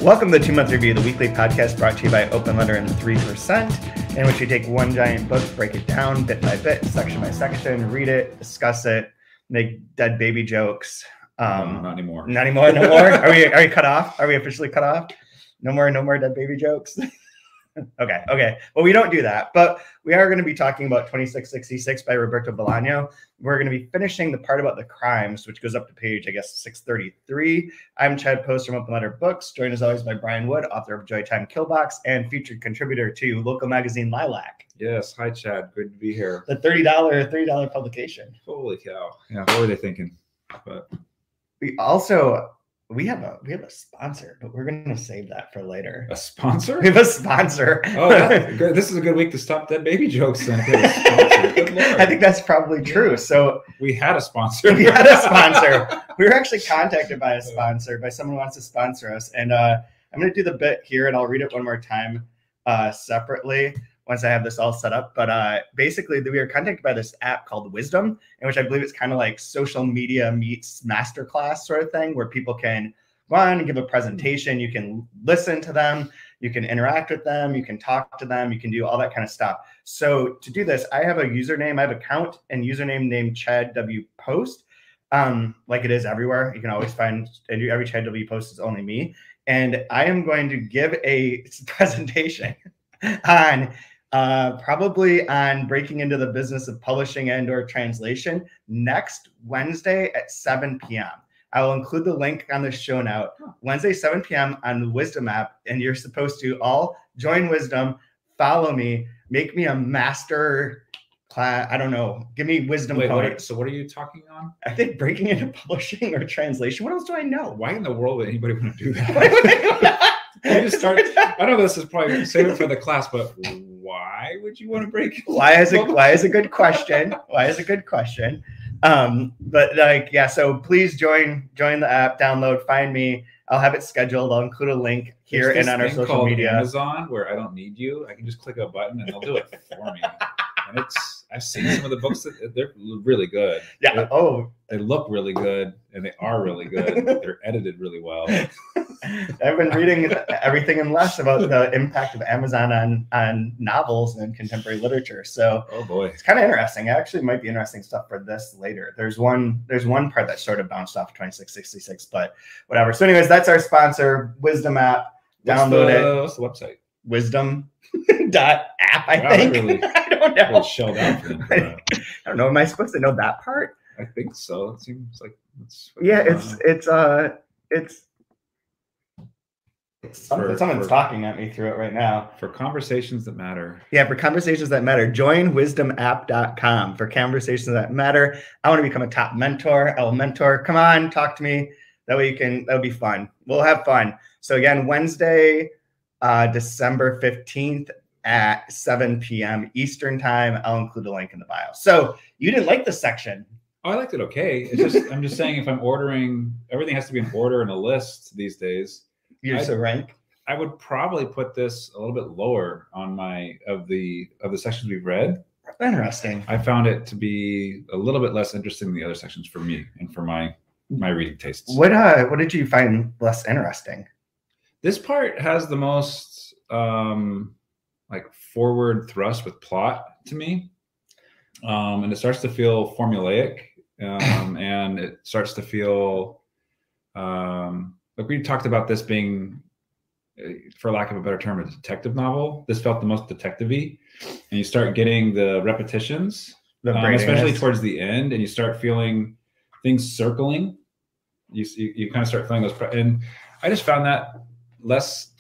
Welcome to the 2-Month Review, the weekly podcast brought to you by Open Letter and 3%, in which we take one giant book, break it down bit by bit, section by section, read it, discuss it, make dead baby jokes. Not anymore. Not anymore. No more. Are we cut off? Are we officially cut off? No more dead baby jokes. Okay. Well, we don't do that, but we are going to be talking about 2666 by Roberto Bolaño. We're going to be finishing the part about the crimes, which goes up to page, 633. I'm Chad Post from Open Letter Books, joined as always by Brian Wood, author of Joytime Killbox and featured contributor to local magazine Lilac. Yes. Hi, Chad. Good to be here. The $30 publication. Holy cow. Yeah. What were they thinking? But we have a sponsor, but we're going to save that for later. A sponsor? We have a sponsor. Oh, that's good. This is a good week to stop dead baby jokes. Then. Good Lord. I think that's probably true. So we had a sponsor. We were actually contacted by a sponsor, by someone who wants to sponsor us. And I'm going to do the bit here, and I'll read it one more time separately once I have this all set up. But basically, we were contacted by this app called Wisdom, in which I believe it's kind of like social media meets masterclass sort of thing, where people can go on and give a presentation. You can listen to them. You can interact with them. You can talk to them. You can do all that kind of stuff. So to do this, I have a username. I have an account and username named Chad W. Post. Like it is everywhere. You can always find every Chad W. Post is only me. And I am going to give a presentation on probably on breaking into the business of publishing and or translation next Wednesday at 7 p.m. I will include the link on the show note. Wednesday, 7 p.m. on the Wisdom app, and you're supposed to all join Wisdom, follow me, make me a master class. I don't know. Give me wisdom points. So what are you talking on? I think breaking into publishing or translation. What else do I know? Why in the world would anybody want to do that? You just start. I know this is probably save it for the class, but why would you want to break? Why is a good question. But so please join the app, download, find me. I'll have it scheduled. I'll include a link here and on our social media. Amazon, where I don't need you. I can just click a button and they'll do it for me. And I've seen some of the books that they're really good. Yeah. They look really good and they are really good. They're edited really well. I've been reading everything and less about the impact of Amazon on novels and contemporary literature. So oh boy, it's kind of interesting. Actually, might be interesting stuff for this later. There's one part that sort of bounced off 2666, but whatever. So anyways, that's our sponsor, Wisdom app. Download it. What's the website? Wisdom.app, I think. Really, I don't know. Really shelled out for them. I don't know. Am I supposed to know that part? I think so. It seems like someone's talking at me through it right now. For conversations that matter. Yeah, for conversations that matter. Join wisdomapp.com for conversations that matter. I want to become a top mentor. I will mentor. Come on, talk to me. That way that'll be fun. We'll have fun. So again, Wednesday, December 15th at 7 p.m. Eastern time. I'll include a link in the bio. So you didn't like this section. Oh, I liked it okay. It's just I'm just saying if I'm ordering, everything has to be in order and a list these days. Rank. I would probably put this a little bit lower on my of the sections we've read. Interesting. I found it to be a little bit less interesting than the other sections for me and for my reading tastes. What did you find less interesting? This part has the most forward thrust with plot to me, and it starts to feel formulaic, and it starts to feel like we talked about this being, for lack of a better term, a detective novel. This felt the most detective-y, and you start getting the repetitions, especially towards the end, and you start feeling things circling. You kind of start feeling those, and I just found that less.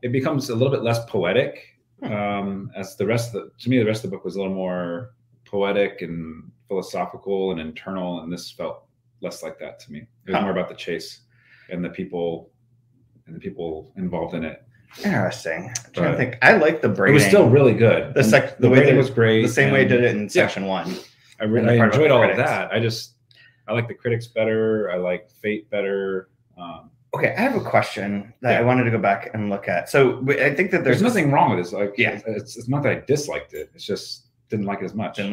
It becomes a little bit less poetic. As the rest of the rest of the book was a little more poetic and philosophical and internal, and this felt less like that to me. It was more about the chase and the people involved in it. Interesting. I'm trying to think. I like the braiding. It was still really good. The braiding was great. The same way I did it in section 1. I enjoyed all of that. I like the critics better. I like Fate better. Okay, I have a question that I wanted to go back and look at. So I think that there's nothing wrong with this. It's not that I disliked it. It's just didn't like it as much. Yeah.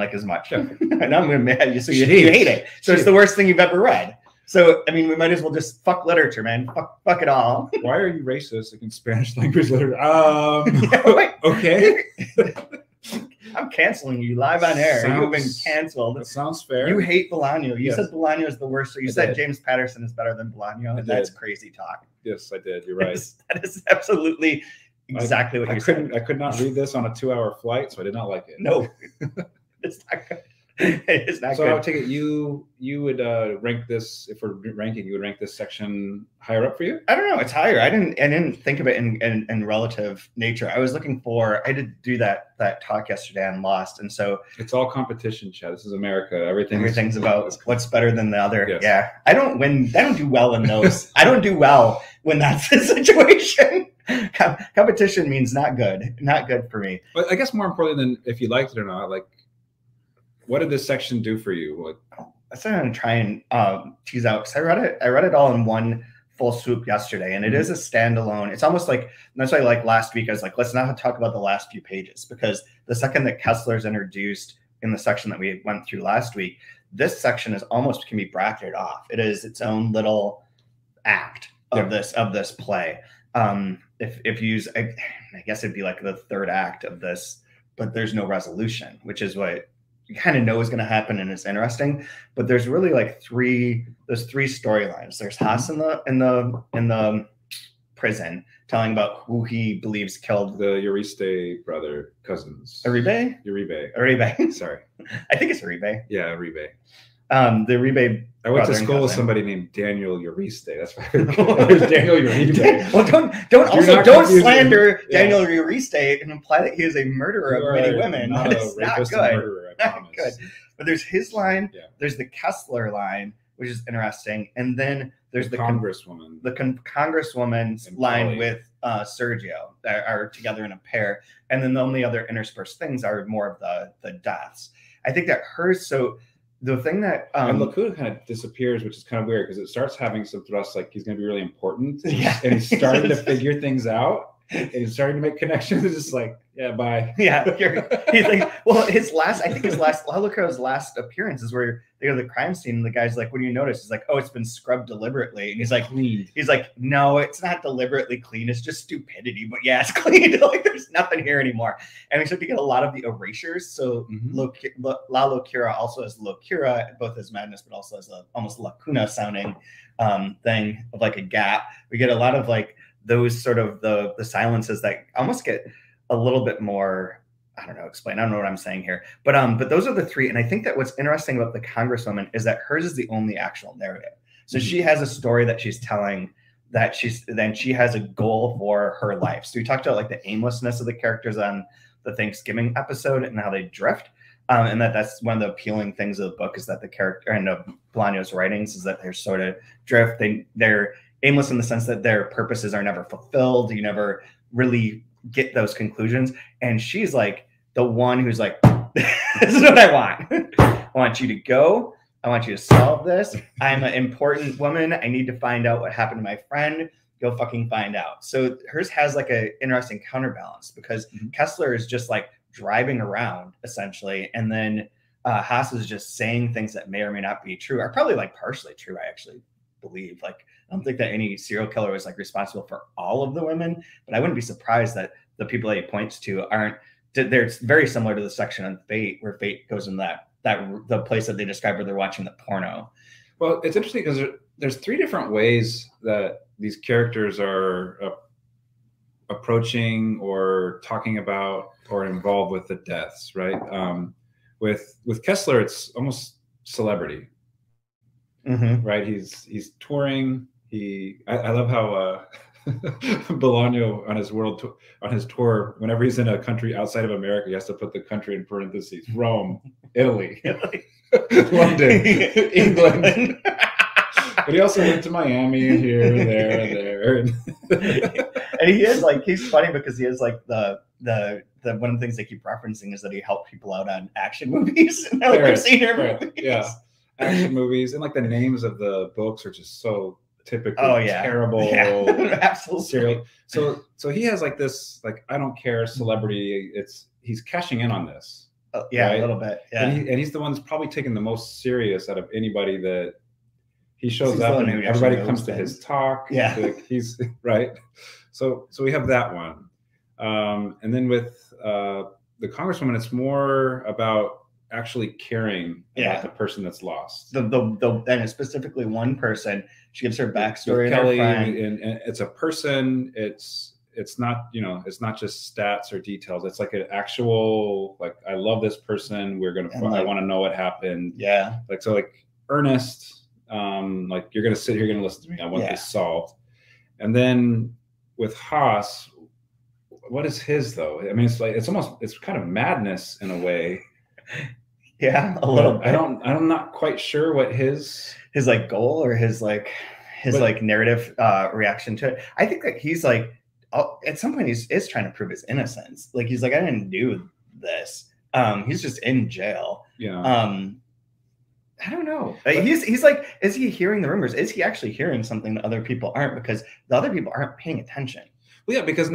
I know I'm gonna mad you. So you hate it. So it's the worst thing you've ever read. So, I mean, we might as well just fuck literature, man. Fuck it all. Why are you racist against Spanish language literature? Okay. I'm canceling you live on air. You've been canceled. That sounds fair. You hate Bolaño. You Yes. said Bolaño is the worst. So you said James Patterson is better than Bolaño. And that's crazy talk. Yes, I did. You're right. That is absolutely exactly what you said. I could not read this on a 2-hour flight, so I did not like it. No, it's not good. It's not so good. I would take it you would rank this, if we're ranking, you would rank this section higher up for you? I don't know. It's higher. I didn't think of it in relative nature. I was looking for. I did do that talk yesterday on Lost, and so it's all competition, Chad. This is America. Everything's about what's better than the other. Yes. Yeah, I don't do well in those. I don't do well when that's the situation. Competition means not good for me. But I guess more importantly than if you liked it or not, like, what did this section do for you? That's what I'm going to try and tease out, because I read it all in one full swoop yesterday, and it is a standalone. It's almost like, that's why, like, last week I was like, let's not talk about the last few pages, because the second that Kessler's introduced in the section that we went through last week, this section is almost can be bracketed off. It is its own little act of this play. If you use, I guess it'd be like the third act of this, but there's no resolution, which is what you kind of know is going to happen, and it's interesting. But there's really like three storylines. There's Haas in the prison telling about who he believes killed the Euriste brother cousins. Uribe. Sorry, I think it's Uribe. Yeah, Uribe. The Uribe. I went to school with somebody named Daniel Euriste. That's why there's Daniel Uribe. Well, don't slander Daniel Euriste and imply that he is a murderer of many women. Not that a is not rapist good. and murderer, I promise. Good. But there's his line. Yeah. There's the Kessler line, which is interesting, and then there's the Congresswoman. The Congresswoman's and line Polly. with Sergio that are together in a pair, and then the only other interspersed things are more of the deaths. I think that hers. So the thing that and Lacuna kind of disappears, which is kind of weird because it starts having some thrust like he's going to be really important, yeah. and he's starting to figure things out, and he's starting to make connections. It's just like, yeah, bye. Yeah, he's like, well, his last Lucaro's last appearance is where they go to the crime scene, and the guy's like, "What do you notice?" He's like, "Oh, it's been scrubbed deliberately." And he's like, "Cleaned." He's like, "No, it's not deliberately clean. It's just stupidity." But yeah, it's cleaned. Like, there's nothing here anymore. And we start to get a lot of the erasures. So La Locura also has Locura, both as madness, but also as a almost Lacuna sounding thing of like a gap. We get a lot of like those sort of the silences that almost get a little bit more, I don't know, explain. I don't know what I'm saying here, but those are the three. And I think that what's interesting about the Congresswoman is that hers is the only actual narrative. So she has a story that she's telling, that she has a goal for her life. So we talked about like the aimlessness of the characters on the Thanksgiving episode and how they drift. And that's one of the appealing things of the book, is that the character and of Bolaño's writings is that they're sort of drift. They're aimless in the sense that their purposes are never fulfilled. You never really get those conclusions. And she's like the one who's like, this is what I want. I want you to go. I want you to solve this. I'm an important woman. I need to find out what happened to my friend. Go fucking find out. So hers has like an interesting counterbalance, because Kessler is just like driving around essentially. And then Haas is just saying things that may or may not be true, are probably like partially true. I actually believe, like, I don't think that any serial killer was like responsible for all of the women, but I wouldn't be surprised that the people that he points to aren't. They're very similar to the section on Fate, where Fate goes in that the place that they describe where they're watching the porno. Well, it's interesting because there's three different ways that these characters are approaching or talking about or involved with the deaths, right? With Kessler, it's almost celebrity, right? He's touring. I love how Bolaño on his tour, whenever he's in a country outside of America, he has to put the country in parentheses: Rome, Italy, London, England. But he also went to Miami, here, there. And he is like, he's funny because he is like the one of the things they keep referencing is that he helped people out on action movies and like senior movies. Yeah, action movies, and like the names of the books are just so typically terrible. Yeah, absolutely. Serial. So he has like this, like, I don't care celebrity. He's cashing in on this. Yeah, right? a little bit. Yeah, and he's the one that's probably taken the most serious out of anybody that he shows up and everybody comes to his talk. Yeah. Like, he's right. So we have that one. And then with the Congresswoman, it's more about actually caring about the person that's lost. And specifically one person. She gives her backstory. Kelly, and it's a person. It's not, you know, it's not just stats or details. It's like an actual, like, I love this person. I want to know what happened. Yeah. Like, so like earnest, like, you're going to sit here, you're going to listen to me. I want this solved. And then with Haas, what is his though? I mean, it's kind of madness in a way. Yeah, a little bit. I'm not quite sure what his like goal or his narrative reaction to it. I think that he's like, at some point he's trying to prove his innocence. Like, he's like, I didn't do this. He's just in jail. Yeah. I don't know. He's like, is he hearing the rumors? Is he actually hearing something that other people aren't? Because the other people aren't paying attention. Well, yeah, because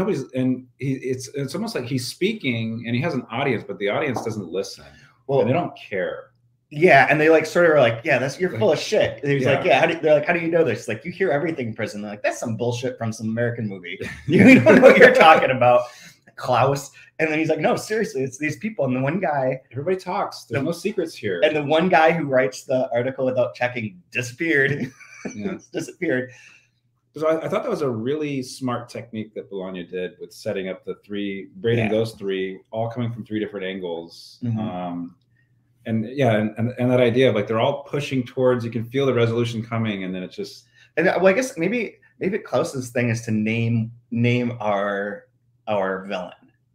it's almost like he's speaking and he has an audience, but the audience doesn't listen. Well, and they don't care. Yeah, and they like sort of are like, yeah, you're full of shit. And he's like, yeah, they're like, how do you know this? Like, you hear everything in prison. They're like, that's some bullshit from some American movie. You don't know what you're talking about, Klaus. And then he's like, no, seriously, it's these people. And the one guy, everybody talks. There's no secrets here. And the one guy who writes the article without checking disappeared. Yeah. Disappeared. So I thought that was a really smart technique that Bologna did with setting up braiding those three, all coming from three different angles. Mm-hmm. And that idea of like, they're all pushing towards, you can feel the resolution coming, and then it's just. And well, I guess maybe Klaus's thing is to name our villain.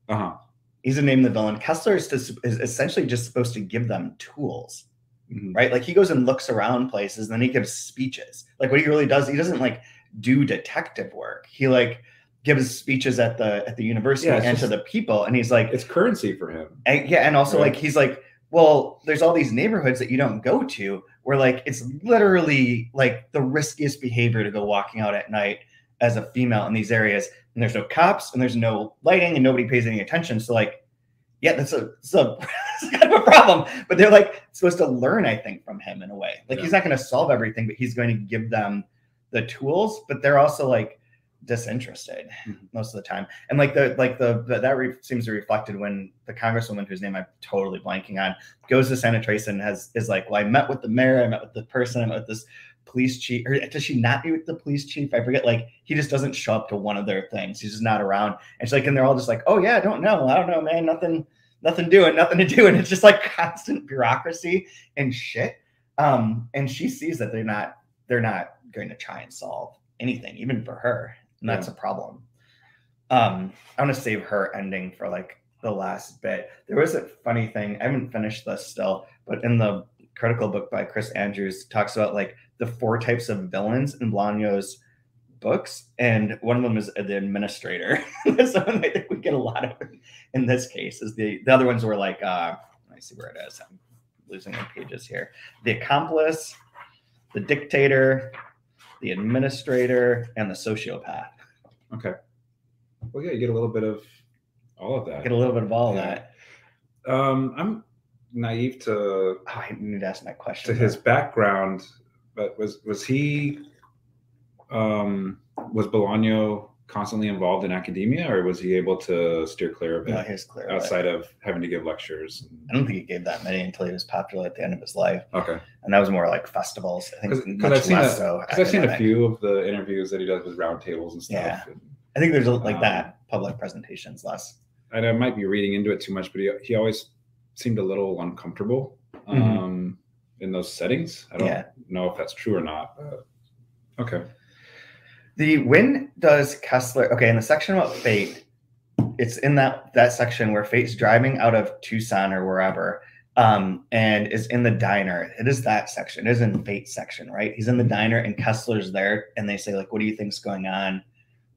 Uh-huh. He's to name the villain. Kessler is essentially just supposed to give them tools, mm-hmm. right? Like, he goes and looks around places, and then he gives speeches. Like, what he really does, he doesn't like do detective work. He like gives speeches at the university and to the people, and he's like, it's currency for him. And also like, he's like, well, there's all these neighborhoods that you don't go to where like it's literally like the riskiest behavior to go walking out at night as a female in these areas, and there's no cops and there's no lighting and nobody pays any attention. So like, yeah, that's kind of a problem. But they're like supposed to learn, I think, from him in a way. Like, he's not going to solve everything, but he's going to give them the tools. But they're also like disinterested most of the time. And like that seems to be reflected when the Congresswoman, whose name I'm totally blanking on, goes to Santa Teresa and is like, well, I met with the mayor, I met with the person, I met with this police chief. Or does she not meet with the police chief? I forget. Like, he just doesn't show up to one of their things. He's just not around. And she's like, and they're all just like, oh yeah, I don't know, man, nothing to do. And it's just like constant bureaucracy and shit. And she sees that they're not going to try and solve anything, even for her. And that's a problem. I want to save her ending for like the last bit. There was a funny thing. I haven't finished this still, but in the critical book by Chris Andrews, talks about like the 4 types of villains in Bolaño's books. And one of them is the administrator. So I think we get a lot of it in this case. Is the other ones were like, let me see where it is. I'm losing my pages here. The accomplice, the dictator, the administrator, and the sociopath. Okay. Well, yeah, you get a little bit of all of that. Get a little bit of all of that. I'm naive to. Oh, I need to ask my question. To his background, but was he? Was Bolaño constantly involved in academia, or was he able to steer clear of it? No, he was clear outside of having to give lectures. I don't think he gave that many until he was popular at the end of his life. Okay, and that was more like festivals. I think because I've seen a few of the interviews that he does with roundtables and stuff. Yeah, I think there's like that public presentations less. And I might be reading into it too much, but he always seemed a little uncomfortable in those settings. I don't know if that's true or not. But okay. When does Kessler? Okay, in the section about Fate, it's in that section where Fate's driving out of Tucson or wherever, and is in the diner. It is that section. It is in Fate's section, right? He's in the diner and Kessler's there, and they say like, "What do you think's going on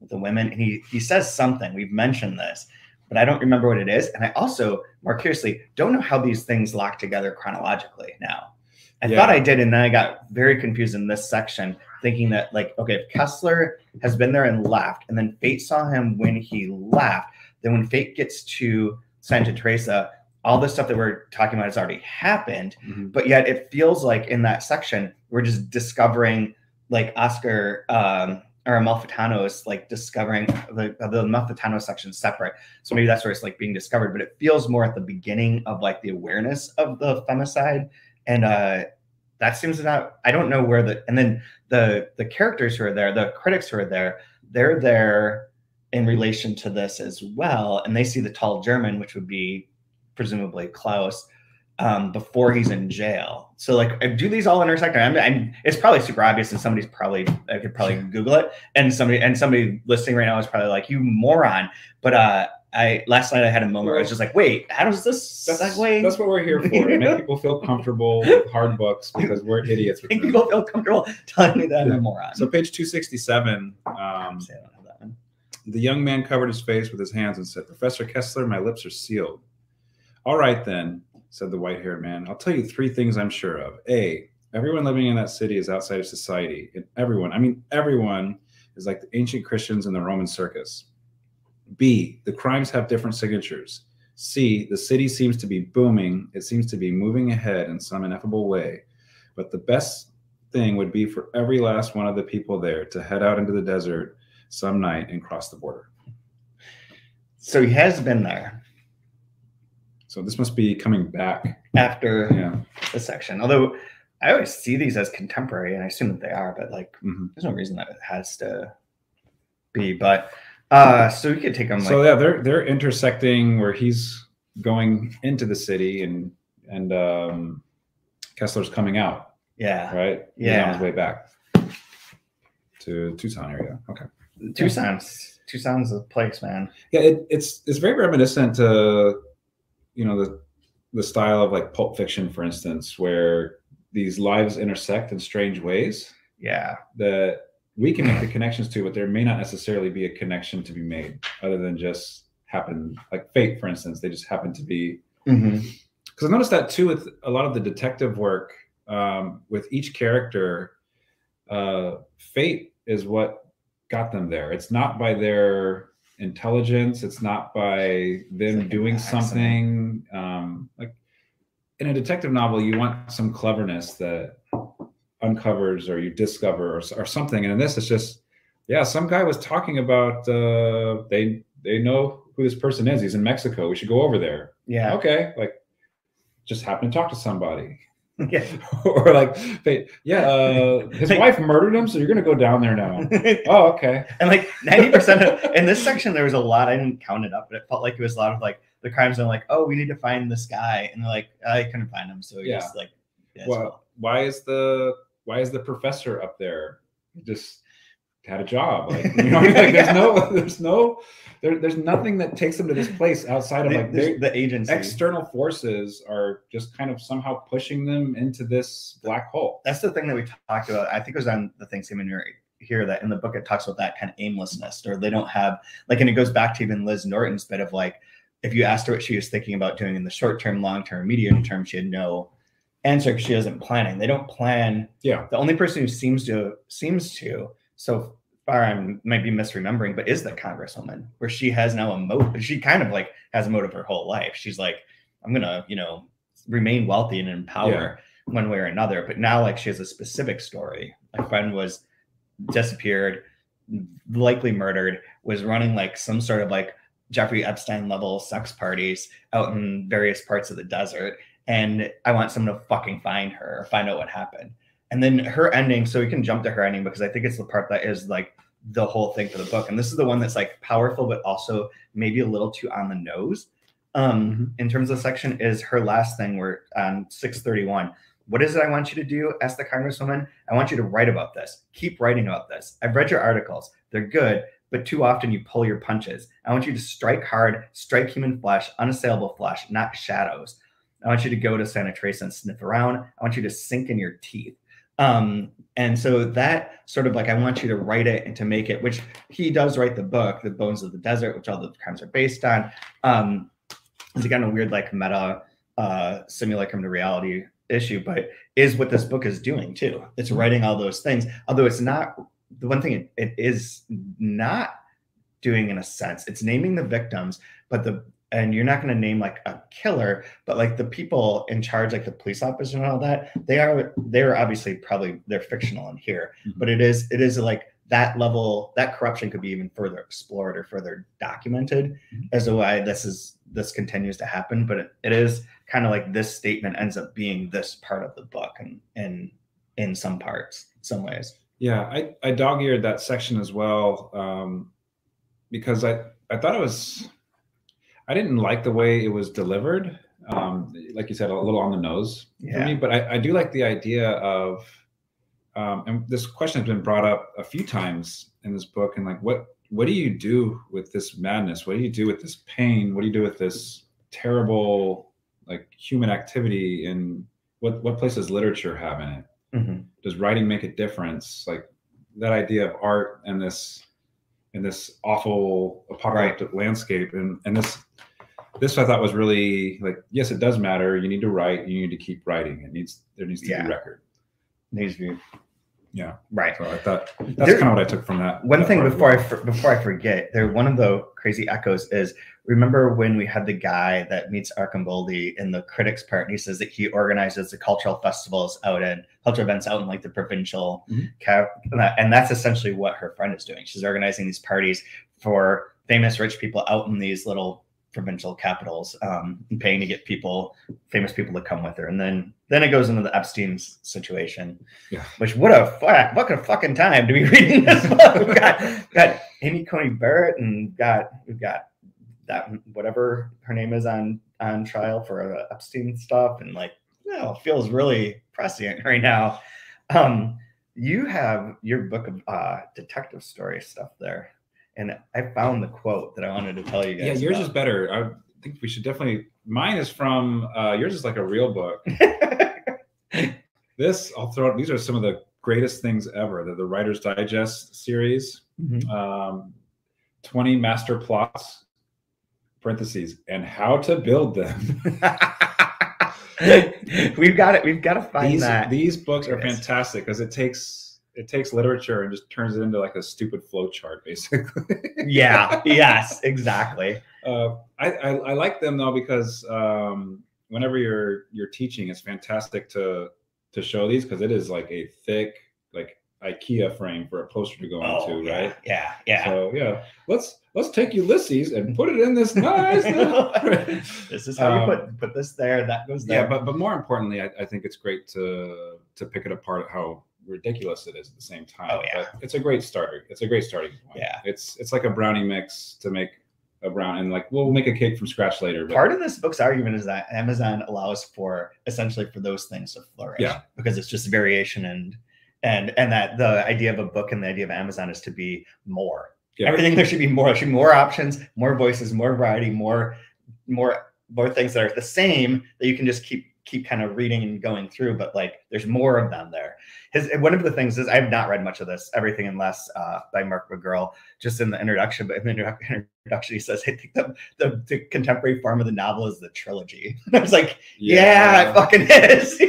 with the women?" And he says something. We've mentioned this, but I don't remember what it is. And I also, more curiously, don't know how these things lock together chronologically now. I thought I did, and then I got very confused in this section, thinking that, like, okay, if Kessler has been there and left, and then Fate saw him when he left, then when Fate gets to Santa Teresa, all this stuff that we're talking about has already happened, Mhm. but yet it feels like in that section we're just discovering like Oscar or Amalfitano's like discovering the Amalfitano section separate. So maybe that's where it's like being discovered, but it feels more at the beginning of like the awareness of the femicide. And that seems to not, I don't know where the, and then the characters who are there, the critics who are there, they're there in relation to this as well. And they see the tall German, which would be presumably Klaus, before he's in jail. So like, do these all intersect? It's probably super obvious, and somebody's probably, I could probably Google it, and somebody listening right now is probably like, you moron. But last night I had a moment where I was just like, wait, how does this segue? That's what we're here for, to make people feel comfortable with hard books, because we're idiots. Make people feel comfortable telling me that I'm a moron. So page 267, the young man covered his face with his hands and said, Professor Kessler, my lips are sealed. All right, then, said the white-haired man. I'll tell you 3 things I'm sure of. A, everyone living in that city is outside of society. And everyone, I mean everyone, is like the ancient Christians in the Roman circus. B, the crimes have different signatures. C, the city seems to be booming. It seems to be moving ahead in some ineffable way. But the best thing would be for every last one of the people there to head out into the desert some night and cross the border. So he has been there. So this must be coming back after the section. Although I always see these as contemporary, and I assume that they are, but like there's no reason that it has to be. But so you could take them. So like, they're intersecting where he's going into the city and Kessler's coming out. Yeah. Right. Yeah. He's on his way back to Tucson area. Okay. Tucson's a place, man. Yeah, it's very reminiscent to, you know, the style of like Pulp Fiction, for instance, where these lives intersect in strange ways. Yeah. That we can make the connections to, but there may not necessarily be a connection to be made other than just happen, like Fate, for instance. They just happen to be. Because I noticed that too with a lot of the detective work, with each character, Fate is what got them there. It's not by their intelligence. It's not by them like doing something. Like in a detective novel, you want some cleverness that uncovers or you discover or something. And in this, it's just, yeah, some guy was talking about they know who this person is. He's in Mexico. We should go over there. Yeah. Okay. Like just happen to talk to somebody. Yeah. Or like, his wife murdered him, so you're gonna go down there now. Oh, okay. And like 90% of in this section, there was a lot. I didn't count it up, but it felt like it was a lot of like the crimes. And like, oh, we need to find this guy, and they're like, I couldn't find him, so just like, well, why is the professor up there? He just had a job, like, you know, like there's nothing that takes them to this place outside of like the agency. External forces are just kind of somehow pushing them into this black hole. That's the thing that we talked about. I think it was on the Thanksgiving here that in the book it talks about that kind of aimlessness, or they don't have like, and it goes back to even Liz Norton's bit of like, if you asked her what she was thinking about doing in the short term, long term, medium term, she had no answer because she isn't planning. They don't plan. Yeah. The only person who seems to, so far I might be misremembering, but is the Congresswoman, where she has now a motive. She kind of like has a motive her whole life. She's like, I'm gonna, remain wealthy and in power one way or another. But now like she has a specific story. My friend was disappeared, likely murdered, was running like some sort of like Jeffrey Epstein level sex parties out in various parts of the desert. And I want someone to fucking find her, find out what happened. And then her ending, so we can jump to her ending because I think it's the part that is like the whole thing for the book. And this is the one that's like powerful, but also maybe a little too on the nose. In terms of the section is her last thing where on 631, what is it I want you to do? Asked the Congresswoman. I want you to write about this. Keep writing about this. I've read your articles. They're good, but too often you pull your punches. I want you to strike hard, strike human flesh, unassailable flesh, not shadows. I want you to go to Santa Teresa and sniff around. I want you to sink in your teeth. And so that sort of like, I want you to write it and to make it, which he does write the book, The Bones of the Desert, which all the crimes are based on. It's again a weird like meta simulacrum to reality issue, but is what this book is doing too. It's writing all those things, although it's not the one thing it is not doing in a sense. It's naming the victims, but and you're not going to name like a killer, but like the people in charge, like the police officers and all that, they're obviously probably they're fictional in here, but it is like that level, that corruption could be even further explored or further documented as to why this continues to happen. But it is kind of like this statement ends up being this part of the book, and in some parts, some ways. Yeah, I dog-eared that section as well, because I thought it was, I didn't like the way it was delivered. Like you said, a little on the nose for me, but I do like the idea of, and this question has been brought up a few times in this book, and like, what do you do with this madness? What do you do with this pain? What do you do with this terrible, like, human activity? And what place does literature have in it? Does writing make a difference? Like that idea of art and this awful apocalyptic landscape, and this I thought was really like, yes, it does matter. You need to write. You need to keep writing. There needs to be record. Needs to be. Yeah. Right. So I thought that's kind of what I took from that. One thing before I forget, one of the crazy echoes is, remember when we had the guy that meets Archamboldi in the critics part, and he says that he organizes the cultural festivals cultural events out in like the provincial cap, and that's essentially what her friend is doing. She's organizing these parties for famous rich people out in these little provincial capitals, and paying to get famous people to come with her. And then it goes into the Epstein's situation, which what a fucking time to be reading this book. We've got Amy Coney Barrett, and we've got that whatever her name is on trial for Epstein stuff, and like, it feels really prescient right now. You have your book of detective story stuff there. And I found the quote that I wanted to tell you guys. Yeah, yours is better. I think we should definitely. Mine is from yours is like a real book. This I'll throw. These are some of the greatest things ever. They're the Writer's Digest series. 20 master plots (parentheses) and how to build them. We've got to find that. These books are fantastic because it takes literature and just turns it into like a stupid flow chart, basically. Yes, exactly. I like them though, because whenever you're teaching, it's fantastic to show these, because it is like a thick, like IKEA frame for a poster to go into, right? Yeah. So let's take Ulysses and put it in this nice. This is how you put this there. That goes there. Yeah, but more importantly, I think it's great to pick it apart how ridiculous it is at the same time. But it's a great starter. It's a great starting point. Yeah, it's like a brownie mix to make a brown, and like we'll make a cake from scratch later. But part of this book's argument is that Amazon allows for essentially for those things to flourish. Yeah, because it's just variation and that the idea of a book and the idea of Amazon is to be more. Yeah. Everything there should be more. There should be more options, more voices, more variety, more things that are the same that you can just keep kind of reading and going through, but like there's more of them there. One of the things is, I have not read much of this, Everything and Less by Mark McGurl, just in the introduction, but in the introduction he says, I think the contemporary form of the novel is the trilogy. And I was like, yeah, it fucking is.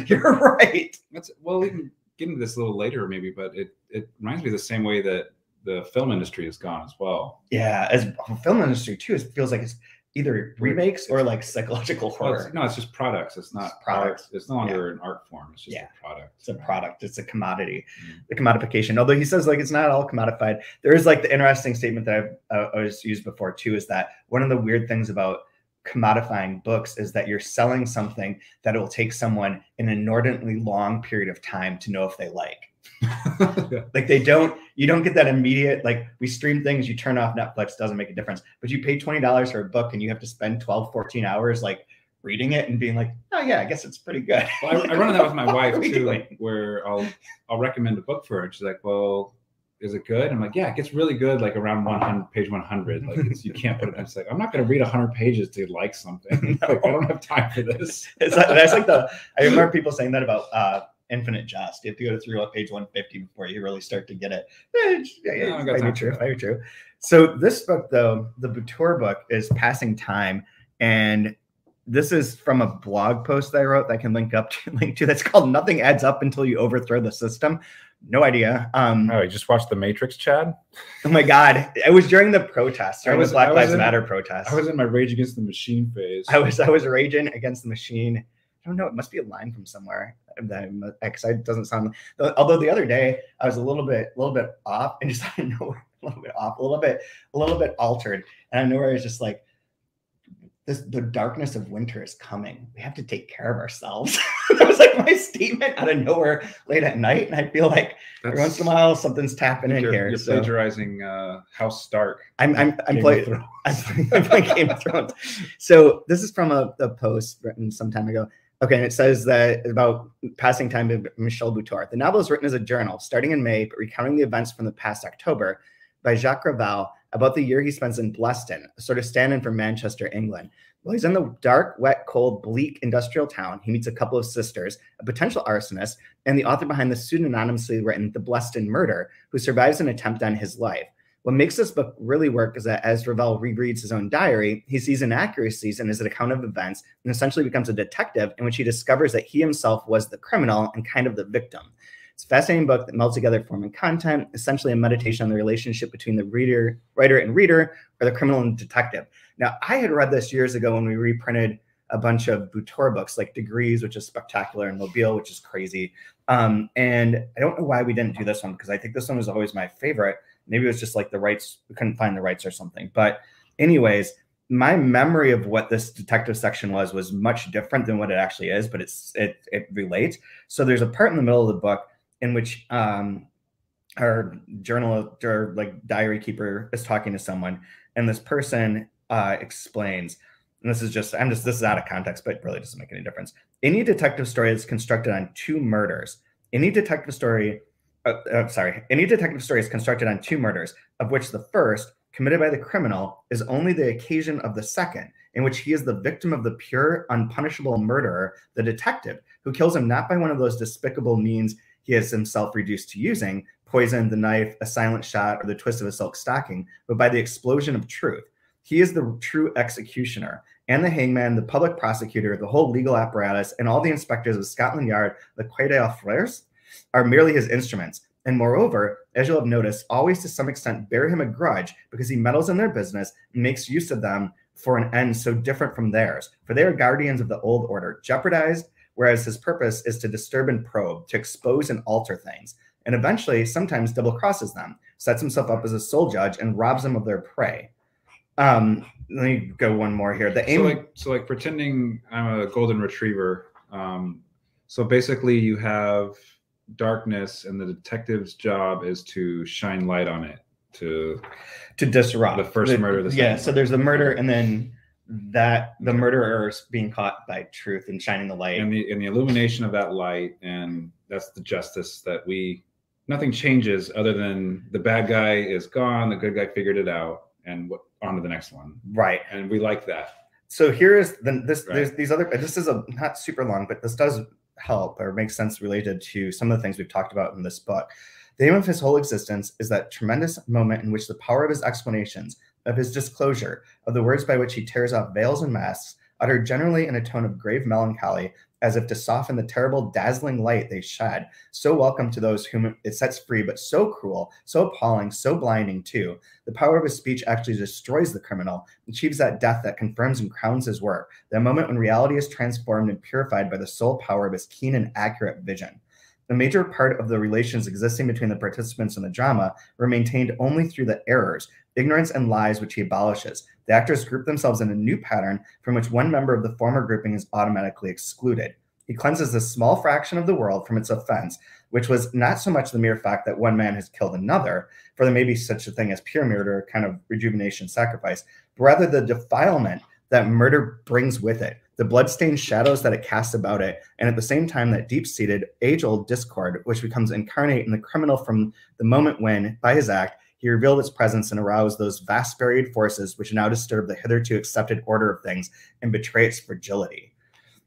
You're right. Well, we can get into this a little later maybe, but it reminds me of the same way that the film industry has gone as well. Yeah, as a film industry too, it feels like it's either remakes or like psychological horror. No, it's just products. It's not products. It's no longer an art form. It's just a product. It's a product. It's a commodity. The commodification. Although he says like it's not all commodified. There is like the interesting statement that I've always used before too, is that one of the weird things about commodifying books is that you're selling something that it will take someone an inordinately long period of time to know if they like. Like you don't get that immediate, like we stream things, you turn off Netflix, doesn't make a difference, but you pay $20 for a book and you have to spend 12-14 hours like reading it and being like, oh yeah, I guess it's pretty good. Well, I run that with my wife too, like, where I'll recommend a book for her and she's like, well, is it good? I'm like, yeah, it gets really good like around page 100. Like you can't put it. It's like, I'm not going to read 100 pages to like something. Like, I don't have time for this. That's like I remember people saying that about Infinite Jest. You have to go through page 150 before you really start to get it. Very true. So this book, though, the Butor book, is Passing Time, and this is from a blog post that I wrote that I can link to. That's called "Nothing Adds Up Until You Overthrow the System." No idea. Oh, you just watched The Matrix, Chad? Oh my God. It was during the protest, during the Black Lives Matter protest. I was in my Rage Against the Machine phase. I was raging against the machine. I don't know. It must be a line from somewhere. It doesn't sound. Although the other day I was a little bit off, and just I know a little bit off, a little bit altered, and I know where it's just like the darkness of winter is coming. We have to take care of ourselves. That was like my statement out of nowhere late at night, and I feel like every once in a while something's tapping in here. You're plagiarizing House Stark. I'm playing Game of Thrones. So this is from a post written some time ago. Okay, and it says that about passing time by Michel Butor. The novel is written as a journal, starting in May, but recounting the events from the past October by Jacques Raval about the year he spends in Bleston, a sort of stand-in for Manchester, England. While he's in the dark, wet, cold, bleak industrial town, he meets a couple of sisters, a potential arsonist, and the author behind the pseudonymously written The Bleston Murder, who survives an attempt on his life. What makes this book really work is that as Ravel rereads his own diary, he sees inaccuracies in his account of events and essentially becomes a detective in which he discovers that he himself was the criminal and kind of the victim. It's a fascinating book that melds together form and content, essentially a meditation on the relationship between the writer and reader, or the criminal and detective. Now, I had read this years ago when we reprinted a bunch of Butor books, like Degrees, which is spectacular, and Mobile, which is crazy. And I don't know why we didn't do this one, because I think this one was always my favorite. Maybe it was just like the rights, we couldn't find the rights or something. But anyways, my memory of what this detective section was much different than what it actually is, but it relates. So there's a part in the middle of the book in which our journalist or like diary keeper is talking to someone, and this person explains, and this is out of context, but it really doesn't make any difference. Any detective story is constructed on two murders. Any detective story is constructed on two murders, of which the first, committed by the criminal, is only the occasion of the second, in which he is the victim of the pure, unpunishable murderer, the detective, who kills him not by one of those despicable means he has himself reduced to using, poison, the knife, a silent shot, or the twist of a silk stocking, but by the explosion of truth. He is the true executioner, and the hangman, the public prosecutor, the whole legal apparatus, and all the inspectors of Scotland Yard, the Quai des Orfèvres, are merely his instruments, and moreover, as you'll have noticed, always to some extent bear him a grudge because he meddles in their business and makes use of them for an end so different from theirs. For they are guardians of the old order, jeopardized, whereas his purpose is to disturb and probe, to expose and alter things, and eventually sometimes double crosses them, sets himself up as a sole judge, and robs them of their prey. Let me go one more here. So like pretending I'm a golden retriever. So basically you have darkness, and the detective's job is to shine light on it, to disrupt the first murder. So there's the murder, and then the murderer is being caught by truth and shining the light, and the illumination of that light, and that's the justice that nothing changes other than the bad guy is gone, the good guy figured it out, and on to the next one. Right. And we like that. So here is there's these other, this is not super long, but this does help or make sense related to some of the things we've talked about in this book. The aim of his whole existence is that tremendous moment in which the power of his explanations, of his disclosure, of the words by which he tears off veils and masks, uttered generally in a tone of grave melancholy, as if to soften the terrible, dazzling light they shed, so welcome to those whom it sets free, but so cruel, so appalling, so blinding too. The power of his speech actually destroys the criminal, achieves that death that confirms and crowns his work, that moment when reality is transformed and purified by the sole power of his keen and accurate vision. The major part of the relations existing between the participants in the drama were maintained only through the errors, ignorance, and lies which he abolishes. The actors group themselves in a new pattern from which one member of the former grouping is automatically excluded. He cleanses a small fraction of the world from its offense, which was not so much the mere fact that one man has killed another, for there may be such a thing as pure murder, kind of rejuvenation, sacrifice, but rather the defilement that murder brings with it, the bloodstained shadows that it casts about it, and at the same time that deep-seated, age-old discord, which becomes incarnate in the criminal from the moment when, by his act, he revealed its presence and aroused those vast buried forces which now disturb the hitherto accepted order of things and betray its fragility.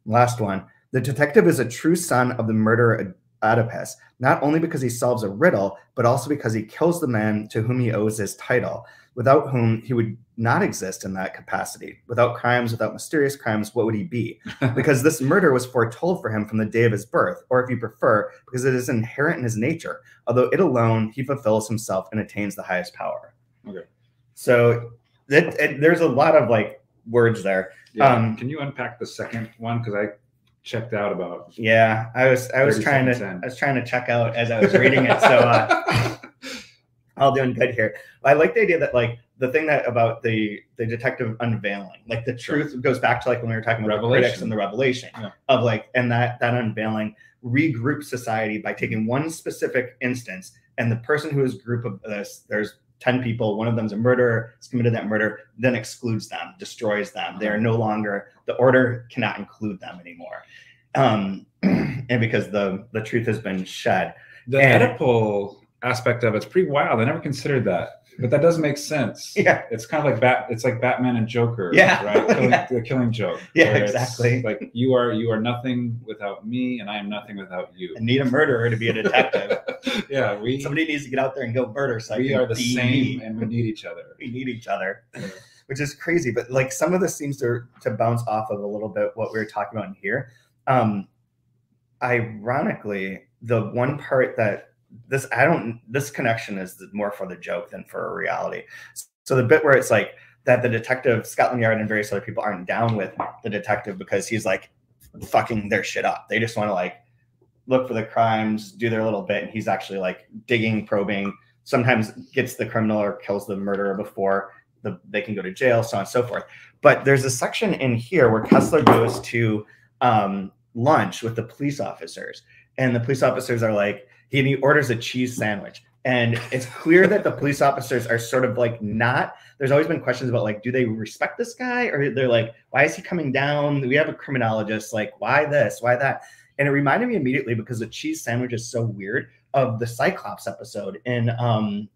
Last one. The detective is a true son of the murderer Oedipus, not only because he solves a riddle, but also because he kills the man to whom he owes his title. without whom he would not exist in that capacity. Without crimes, without mysterious crimes, what would he be? Because this murder was foretold for him from the day of his birth, or if you prefer, because it is inherent in his nature. Although it alone, he fulfills himself and attains the highest power. Okay. So there's a lot of like words there. Yeah. Can you unpack the second one? Because I checked out about. Yeah, I was trying to check out as I was reading it. So all doing good here. I like the idea that like the thing that about the detective unveiling, like the truth goes back to like when we were talking about the critics and the revelation of like, and that unveiling regroups society by taking one specific instance, and the person who is group of this, there's 10 people, one of them's a murderer, has committed that murder, then excludes them, destroys them. They are no longer, the order cannot include them anymore. And because the truth has been shed. The Oedipal aspect of it's pretty wild. I never considered that, but that does make sense. Yeah, it's kind of like it's like Batman and Joker. Yeah, right. The killing joke. Yeah, exactly. Like you are nothing without me, and I am nothing without you. I need a murderer to be a detective. Yeah, somebody needs to get out there and go murder. So we are the same, and we need each other. We need each other, which is crazy. But like some of this seems to bounce off of a little bit what we were talking about in here. Ironically, the one part that this connection is more for the joke than for a reality. So the bit where it's like that the detective, Scotland Yard and various other people aren't down with the detective because he's like fucking their shit up. They just want to like look for the crimes, do their little bit, and he's actually like digging, probing, sometimes gets the criminal or kills the murderer before they can go to jail, so on and so forth. But there's a section in here where Kessler goes to lunch with the police officers, and the police officers are like, he orders a cheese sandwich. And it's clear that the police officers are sort of like not, there's always been questions about like, do they respect this guy? Or they're like, why is he coming down? We have a criminologist, like, why this, why that? And it reminded me immediately, because the cheese sandwich is so weird, of the Cyclops episode in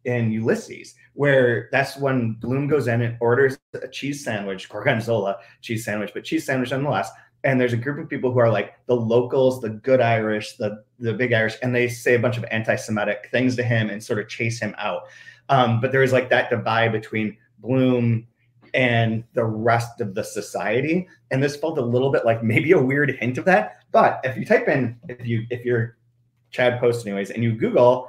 Ulysses, where that's when Bloom goes in and orders a cheese sandwich, gorgonzola cheese sandwich, but cheese sandwich nonetheless. And there's a group of people who are like the locals, the good Irish, the big Irish, and they say a bunch of anti-Semitic things to him and sort of chase him out. But there is like that divide between Bloom and the rest of the society. And this felt a little bit like maybe a weird hint of that. But if you type in, if you're Chad Post anyways, and you Google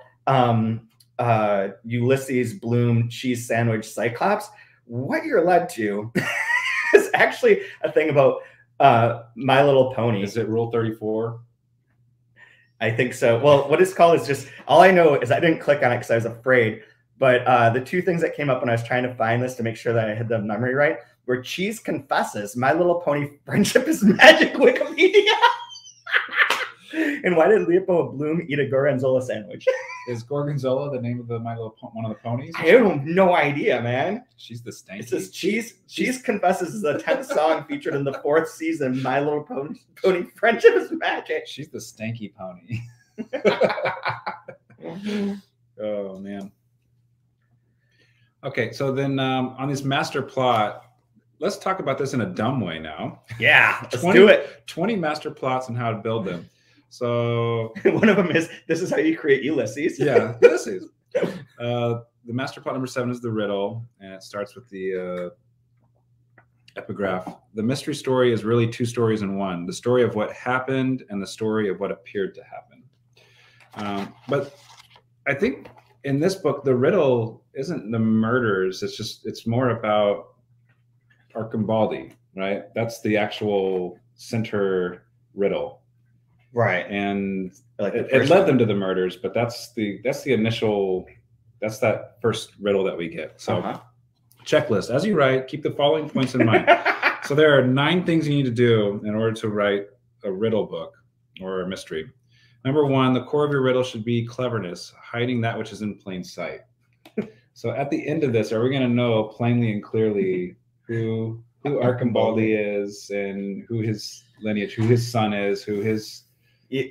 Ulysses Bloom cheese sandwich Cyclops, what you're led to is actually a thing about My Little Pony. Is it Rule 34? I think so. Well, what it's called is just, all I know is I didn't click on it because I was afraid. But the two things that came up when I was trying to find this to make sure that I had the memory right were Cheese Confesses, My Little Pony Friendship is Magic, Wikipedia. And why did Leopold Bloom eat a gorgonzola sandwich? Is Gorgonzola the name of one of the ponies? I have no idea, man. She's the stanky. It says Cheese Confesses is the 10th song featured in the 4th season, My Little Pony Friendship is Magic. She's the stanky pony. Oh, man. Okay, so then on this master plot, let's talk about this in a dumb way now. Yeah, let's do it. 20 master plots and how to build them. So one of them is, this is how you create Ulysses. Yeah, Ulysses. The master plot number 7 is the riddle, and it starts with the epigraph. The mystery story is really 2 stories in one: the story of what happened and the story of what appeared to happen. But I think in this book, the riddle isn't the murders. It's more about Archambaldi, right? That's the actual center riddle. Right. And like it led them to the murders, but that's the initial, that's that first riddle that we get. So checklist. As you write, keep the following points in mind. So there are 9 things you need to do in order to write a riddle book or a mystery. Number 1, the core of your riddle should be cleverness, hiding that which is in plain sight. So at the end of this, are we going to know plainly and clearly who Archambaldi is and who his lineage, who his son is, who his...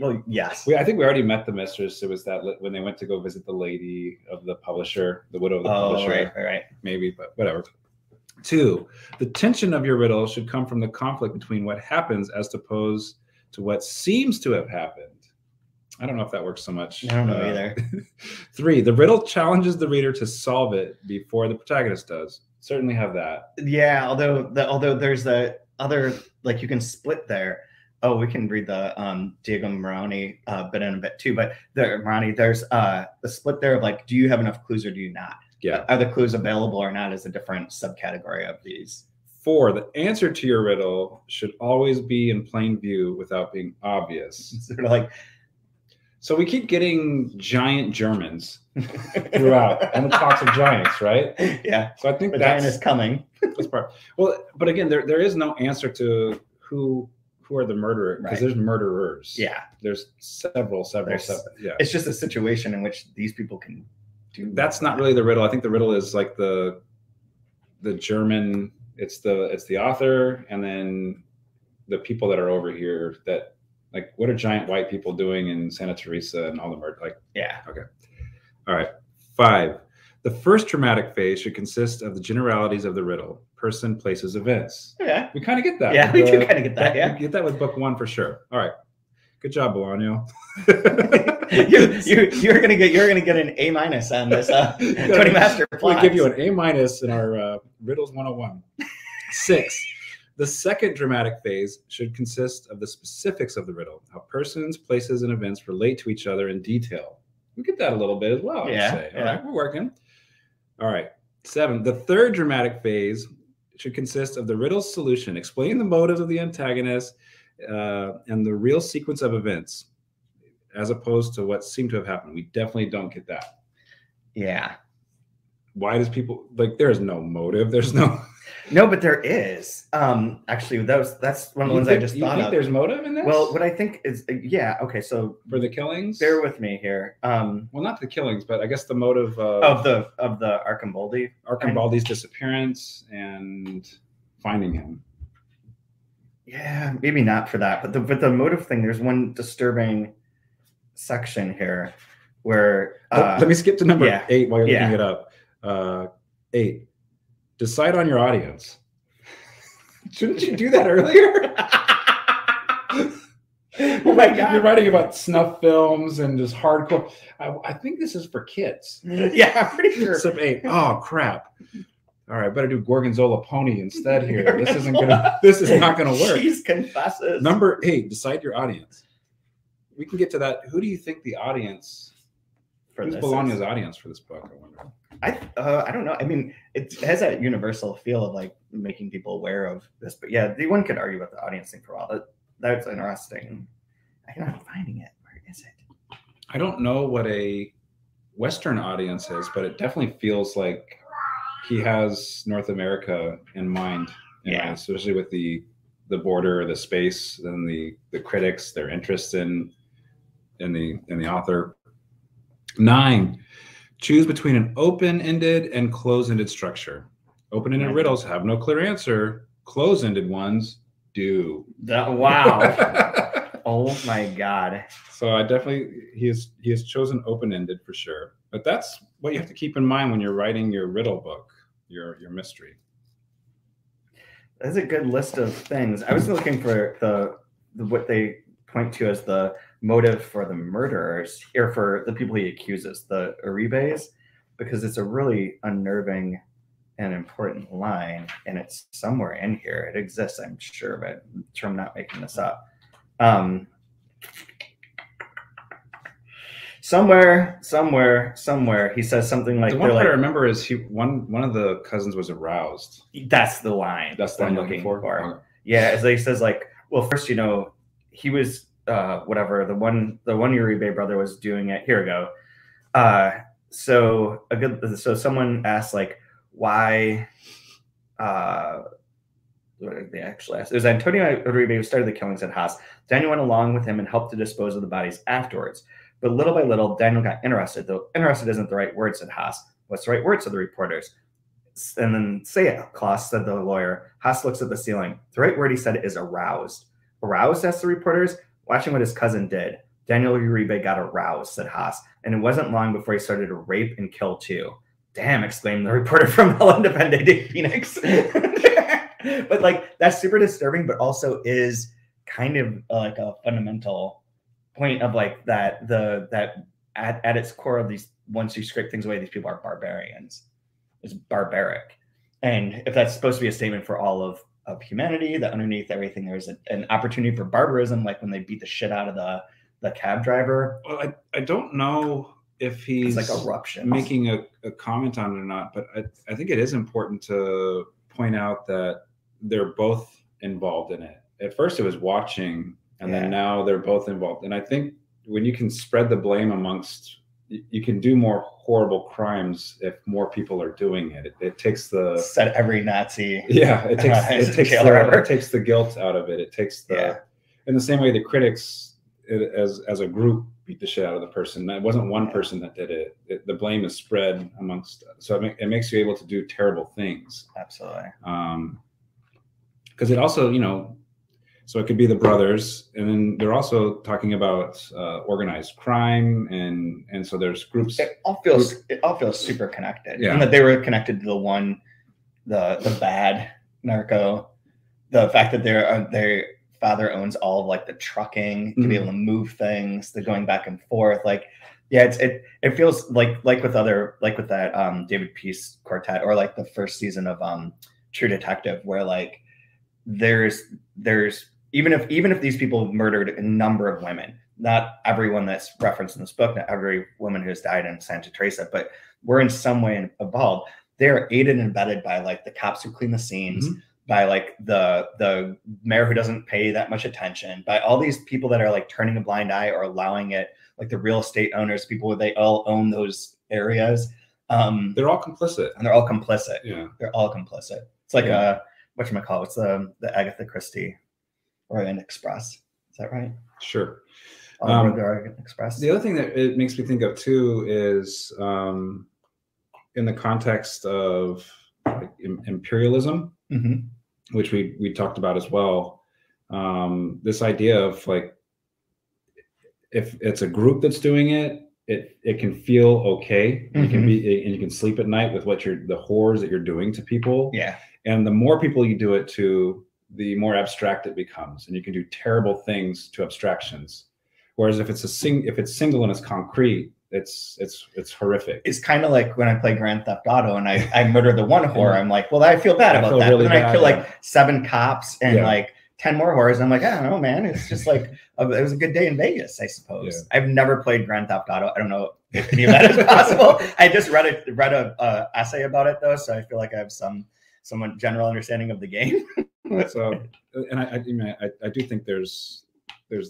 Well, yes. I think we already met the mistress. It was that when they went to go visit the lady of the publisher, the widow of the publisher. Right. Maybe, but whatever. 2, the tension of your riddle should come from the conflict between what happens as opposed to what seems to have happened. I don't know if that works so much. I don't know either. 3, the riddle challenges the reader to solve it before the protagonist does. Certainly have that. Yeah, although there's the other, like, you can split there. Oh, we can read the Diego Moroni bit in a bit too, but Moroni, there's the split there of like, do you have enough clues or do you not? Yeah. Are the clues available or not is a different subcategory of these. 4, the answer to your riddle should always be in plain view without being obvious. Sort of like, so we keep getting giant Germans throughout, and it talks of giants, right? Yeah. So I think the that's giant is coming. That's part. Well, but again, there is no answer to who are the murderer, because there's murderers. Yeah. There's several. Yeah. It's just a situation in which these people can do. That's not really the riddle. I think the riddle is like the German. It's the author, and then the people that are over here that, like, what are giant white people doing in Santa Teresa and all the murder? Like, yeah. Okay. All right. 5. The first dramatic phase should consist of the generalities of the riddle: person, places, events. Yeah. We kind of get that. Yeah, we do kind of get that. Yeah. We get that with book 1 for sure. All right. Good job, Bolaño. you're gonna get an A- on this 20 master plots. We'll give you an A- in our riddles 101. 6. The second dramatic phase should consist of the specifics of the riddle, how persons, places, and events relate to each other in detail. We get that a little bit as well. Yeah. All right, we're working. All right. 7. The third dramatic phase should consist of the riddle's solution, explaining the motives of the antagonist and the real sequence of events, as opposed to what seemed to have happened. We definitely don't get that. Yeah. Why does people, like, there is no motive. There's no. No, but there is. Actually, that's one of the ones I just thought of. You think there's motive in this? Well, what I think is, yeah, okay, so for the killings, bear with me here. Well, not the killings, but I guess the motive of the Arcambaldi's disappearance and finding him. Yeah, maybe not for that, but the motive thing. There's one disturbing section here where let me skip to number 8 while you're looking it up. 8. Decide on your audience. Shouldn't you do that earlier? Oh my God. You're writing about snuff films and just hardcore. I think this is for kids. Yeah, I'm pretty sure. Sub 8. Oh crap. All right, better do Gorgonzola Pony instead here. This is not gonna work. She's confesses. Number 8, decide your audience. We can get to that. Who do you think the audience who's Bolaño's audience for this book? I wonder. I don't know. I mean, it has that universal feel of like making people aware of this. But yeah, one could argue about the audience thing for a while. That's interesting. I'm not finding it. Where is it? I don't know what a Western audience is, but it definitely feels like he has North America in mind. Yeah, especially with the border, the space, and the critics, their interest in the author. 9. Choose between an open-ended and close-ended structure. Open-ended riddles have no clear answer. Close-ended ones do. Wow. Oh my God. So I definitely, he has chosen open-ended for sure. But that's what you have to keep in mind when you're writing your riddle book, your mystery. That's a good list of things. I was looking for the what they point to as the motive for the murderers, or for the people he accuses, the Uribes, because it's a really unnerving and important line, and it's somewhere in here. It exists, I'm sure, but I'm sure I'm not making this up. Somewhere, he says something like, the one part I remember is one of the cousins was aroused. That's the line. That's the line I'm looking for. Okay. Yeah, as he says, like, well, first, he was whatever the one Uribe brother was doing it. Here we go. So someone asked, like, why what did they actually ask? It was Antonio Uribe who started the killings at Haas. Daniel went along with him and helped to dispose of the bodies afterwards. But little by little, Daniel got interested, though interested isn't the right word, said Haas. What's the right word, said the reporters. And then say it, Klaus, said the lawyer. Haas looks at the ceiling. The right word, he said, is aroused. Aroused, asked the reporters. Watching what his cousin did, Daniel Uribe got aroused, said Haas. And it wasn't long before he started to rape and kill too. Damn, exclaimed the reporter from El Independente de Phoenix. But like, that's super disturbing, but also is kind of like a fundamental point of like that at its core of these, once you scrape things away, these people are barbarians. It's barbaric. And if that's supposed to be a statement for all of humanity, that underneath everything there's an opportunity for barbarism, like when they beat the shit out of the cab driver. Well, I don't know if he's like eruptions. Making a comment on it or not, but I think it is important to point out that they're both involved in it. At first it was watching, and then now they're both involved. And I think when you can spread the blame amongst, you can do more horrible crimes if more people are doing it. It takes the set every Nazi. Yeah, it takes the guilt out of it. It takes the in the same way the critics as a group beat the shit out of the person. It wasn't one person that did it. The blame is spread amongst. So it makes you able to do terrible things. Absolutely. Because it also, you know, so it could be the brothers, and then they're also talking about organized crime, and so there's groups. It all feels super connected. Yeah. And that they were connected to the bad narco, the fact that their father owns all of like the trucking to be able to move things, the going back and forth. Like, yeah, it feels like with that David Peace quartet, or like the first season of True Detective, where like there's even if these people murdered a number of women, not everyone that's referenced in this book, not every woman who has died in Santa Teresa, but we're in some way involved. They're aided and abetted by like the cops who clean the scenes, by like the mayor who doesn't pay that much attention, by all these people that are like turning a blind eye or allowing it, like the real estate owners, people where they all own those areas. They're all complicit. And they're all complicit. Yeah. They're all complicit. It's like whatchamacallit, what's the Agatha Christie Orient Express? Is that right? Sure. The Orient Express. The other thing that it makes me think of too is in the context of like imperialism, which we talked about as well. This idea of like, if it's a group that's doing it, it can feel okay. You can be, and you can sleep at night with the horrors that you're doing to people. Yeah. And the more people you do it to, the more abstract it becomes, and you can do terrible things to abstractions. Whereas if it's single and it's concrete, it's horrific. It's kind of like when I play Grand Theft Auto and I murder the one whore. I'm like, well, I feel bad about that. Really, but then I kill like 7 cops and like 10 more whores. I'm like, I don't know, man. It's just like it was a good day in Vegas, I suppose. Yeah. I've never played Grand Theft Auto. I don't know if any of that is possible. I just read a essay about it though, so I feel like I have somewhat general understanding of the game. So, and I do think there's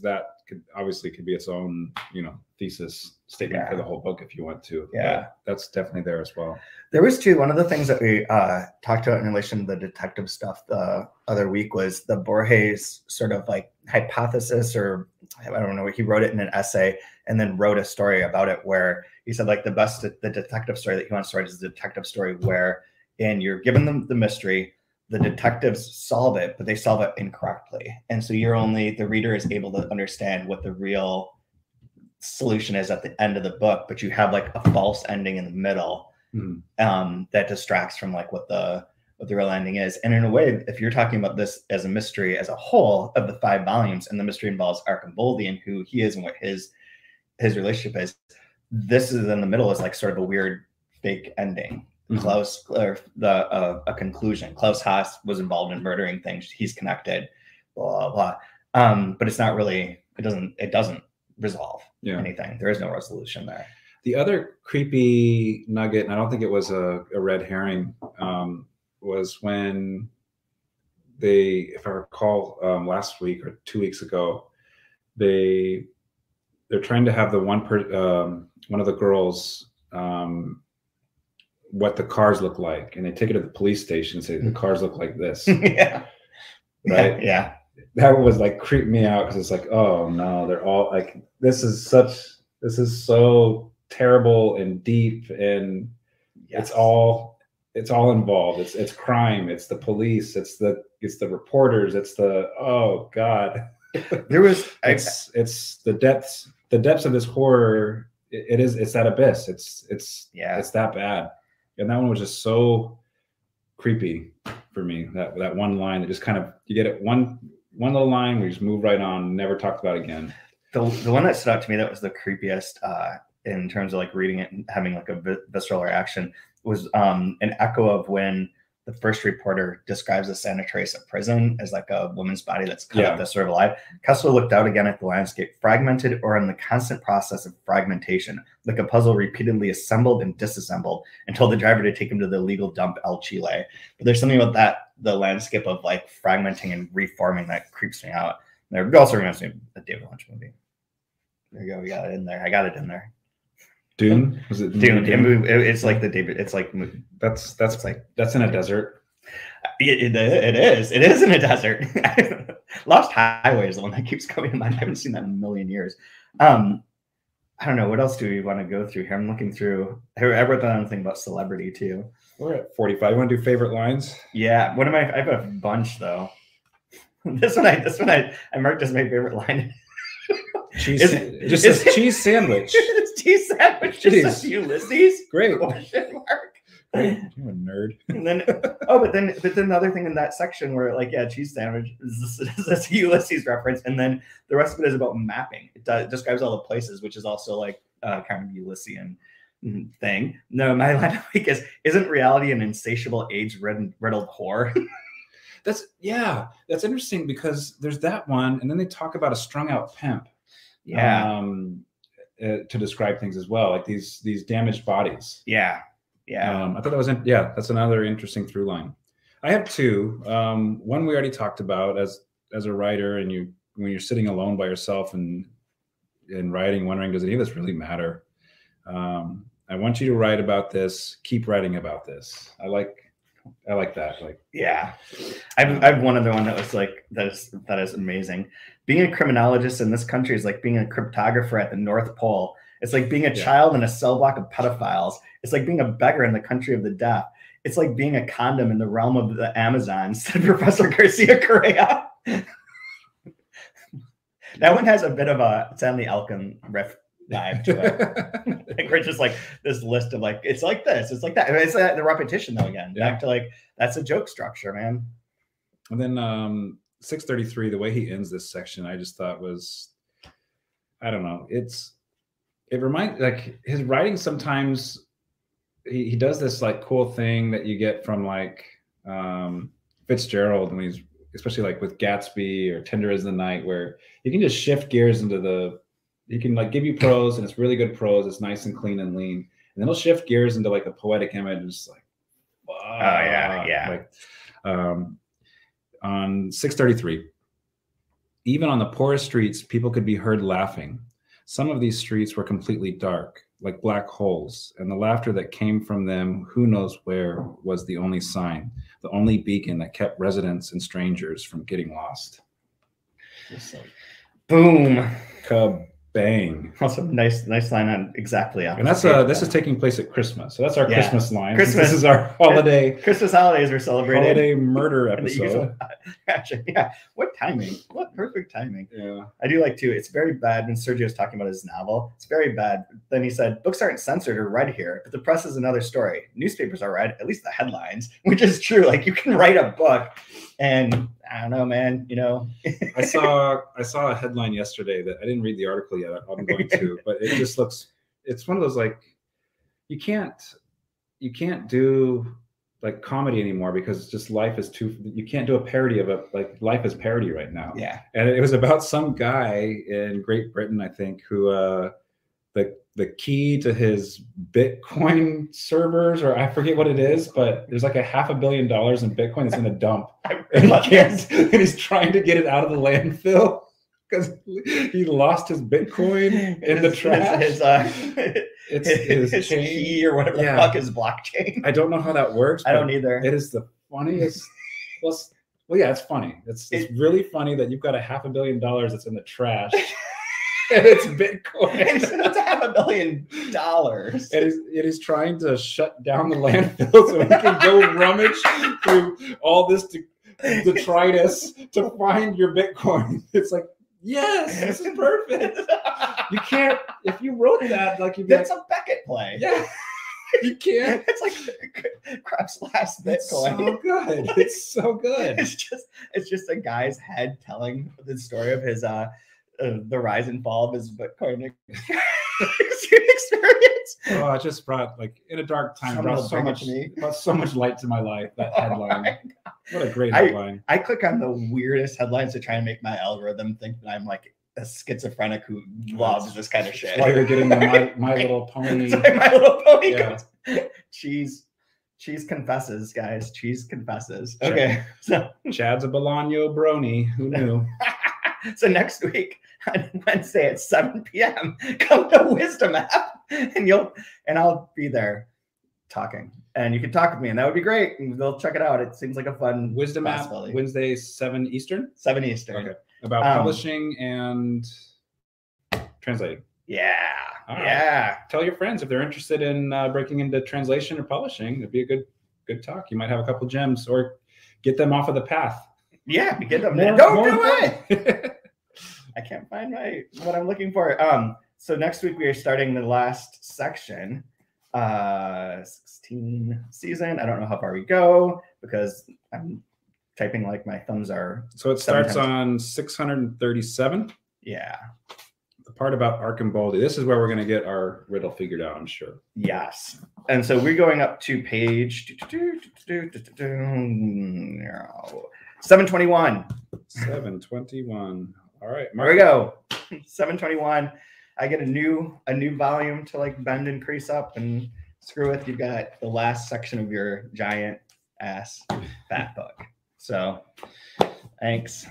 that could be its own, you know, thesis statement for the whole book if you want to. Yeah, but that's definitely there as well. There was too, one of the things that we talked about in relation to the detective stuff the other week was the Borges sort of like hypothesis, or I don't know, he wrote it in an essay and then wrote a story about it, where he said like the detective story that he wants to write is the detective story where you're given them the mystery, the detectives solve it, but they solve it incorrectly. And so the reader is able to understand what the real solution is at the end of the book, but you have like a false ending in the middle that distracts from like what the real ending is. And in a way, if you're talking about this as a mystery as a whole of the 5 volumes, and the mystery involves Archamboldi, who he is and what his relationship is, this is in the middle is like sort of a weird fake ending. Klaus, or a conclusion. Klaus Haas was involved in murdering things. He's connected, blah blah. But it's not really. It doesn't resolve anything. There is no resolution there. The other creepy nugget, and I don't think it was a red herring, was when if I recall, last week or 2 weeks ago, they're trying to have one of the girls. What the cars look like, and they take it to the police station and say the cars look like this. Yeah. Right. Yeah. That was like creeped me out, because it's like, oh no, they're all like, this is so terrible and deep, and it's all involved. It's crime. It's the police. It's the reporters. It's oh God. There was it's the depths of this horror. It's that abyss. It's that bad. And that one was just so creepy for me. That one line that just kind of, you get it one little line, we just move right on, never talked about again. the one that stood out to me that was the creepiest in terms of like reading it and having like a visceral reaction was an echo of when the first reporter describes the Santa Teresa prison as like a woman's body that's cut up, that's sort of alive. Kessler looked out again at the landscape, fragmented or in the constant process of fragmentation, like a puzzle repeatedly assembled and disassembled, and told the driver to take him to the illegal dump El Chile. But there's something about that, the landscape of like fragmenting and reforming, that creeps me out. There also reminds me of a David Lynch movie. There you go. We got it in there. I got it in there. Dune? Was it Dune? It's like the David. It's like that's in a desert. It is. It is in a desert. Lost Highway is the one that keeps coming to mind. I haven't seen that in a million years. I don't know. What else do we want to go through here? I'm looking through. I wrote down something about celebrity too. We're at 45. You want to do favorite lines? Yeah. What am I? I have a bunch though. This one I marked as my favorite line. Cheese sandwich. It's cheese sandwich. Just Ulysses. Great. Question mark. Great. You're a nerd. And then but then the other thing in that section where like cheese sandwich is this Ulysses reference, and then the rest of it is about mapping. It describes all the places, which is also like kind of Ulyssian thing. No, my line of the week is, isn't reality an insatiable AIDS-riddled whore? That's interesting because there's that one, and then they talk about a strung out pimp. To describe things as well, like these damaged bodies. I thought that was that's another interesting through line. I have two. One we already talked about as a writer, and when you're sitting alone by yourself and writing, wondering, does any of this really matter? I want you to write about this. Keep writing about this. I like that. I have one other one that was like that is amazing. Being a criminologist in this country is like being a cryptographer at the North Pole. It's like being a child in a cell block of pedophiles. It's like being a beggar in the country of the deaf. It's like being a condom in the realm of the Amazon, said Professor Garcia Correa. That one has a bit of a Stanley Elkin riff vibe to it. Like we're just like this list of like, it's like this, it's like that. It's the repetition though again. Back to like, that's a joke structure, man. And then 633, the way he ends this section, I just thought was, I don't know. It reminds, like his writing sometimes he does this like cool thing that you get from like Fitzgerald when he's, especially like with Gatsby or Tender as the Night, where you can just shift gears into he can like give you prose and it's really good prose. It's nice and clean and lean. And then he'll shift gears into like a poetic image and just like, like, on 633, even on the poorest streets, people could be heard laughing. Some of these streets were completely dark, like black holes, and the laughter that came from them, who knows where, was the only sign, the only beacon that kept residents and strangers from getting lost. Just like, boom. Bang. Also nice line on exactly. And that's this is taking place at Christmas. So that's our Christmas line. Christmas. This is our holiday. Christmas holidays we're celebrating. Holiday murder episode. What timing? What perfect timing. Yeah. I do like too. It's very bad when Sergio's talking about his novel. It's very bad. Then he said, books aren't censored or read here, but the press is another story. Newspapers are read, at least the headlines, which is true. Like you can write a book and I don't know, man, you know. I saw a headline yesterday that I didn't read the article yet. I'm going to, but it just looks, it's one of those like, you can't do like comedy anymore because just life is too, you can't do a parody of it. Like life is parody right now. Yeah. And it was about some guy in Great Britain, I think, who the key to his Bitcoin servers, or I forget what it is, but there's like $500 million in Bitcoin that's in a dump. And he's trying to get it out of the landfill because he lost his Bitcoin in the trash. His key or whatever the fuck is blockchain. I don't know how that works. I don't either. It is the funniest. Well, yeah, it's funny. It's really funny that you've got $500 million that's in the trash. And it's Bitcoin. It's $500 million. It is trying to shut down the landfill so he can go rummage through all this detritus to find your Bitcoin. It's like, yes, this is perfect. You can't, if you wrote that, like you'd be that's a Beckett play. Yeah. You can't. It's like Crap's last Bitcoin. It's so good. It's so good. It's just a guy's head telling the story of his the rise and fall of his Bitcoin experience. Oh, I just brought, like, in a dark time, Someone will brought bring it to me. so much light to my life. That headline. What a great I- headline. I click on the weirdest headlines to try and make my algorithm think that I'm like a schizophrenic who loves this kind of shit. Why you're getting the My Little Pony. It's like My Little Pony. Yeah. Cheese confesses, guys. Cheese confesses. Okay, so Chad's a Bologna brony. Who knew? so next week on Wednesday at 7 p.m. come to Wisdom app, and I'll be there talking, and you can talk with me, and that would be great. And we'll check it out. It seems like a fun Wisdom app, possibility. Wednesday, 7 Eastern. 7 Eastern. Okay. About publishing and translating. Yeah. All right. Yeah. Tell your friends if they're interested in breaking into translation or publishing. It'd be a good talk. You might have a couple gems, or get them off of the path. Yeah, get them. More Don't do it. I can't find what I'm looking for. So next week we are starting the last section, 16 season. I don't know how far we go because I'm typing like my thumbs are. So it starts on 637. Yeah. The part about Archambaldi. This is where we're going to get our riddle figured out, I'm sure. Yes. And so we're going up to page 721. 721. All right. There we go. 721. I get a new volume to like bend and crease up and screw with. You've got the last section of your giant ass fat book. So thanks.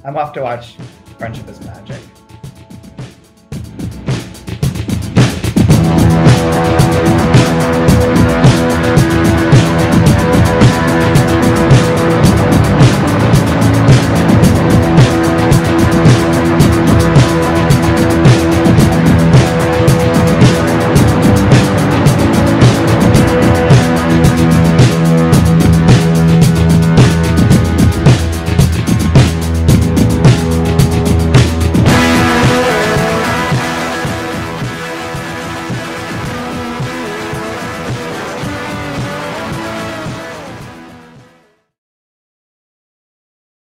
I'm off to watch Friendship is Magic.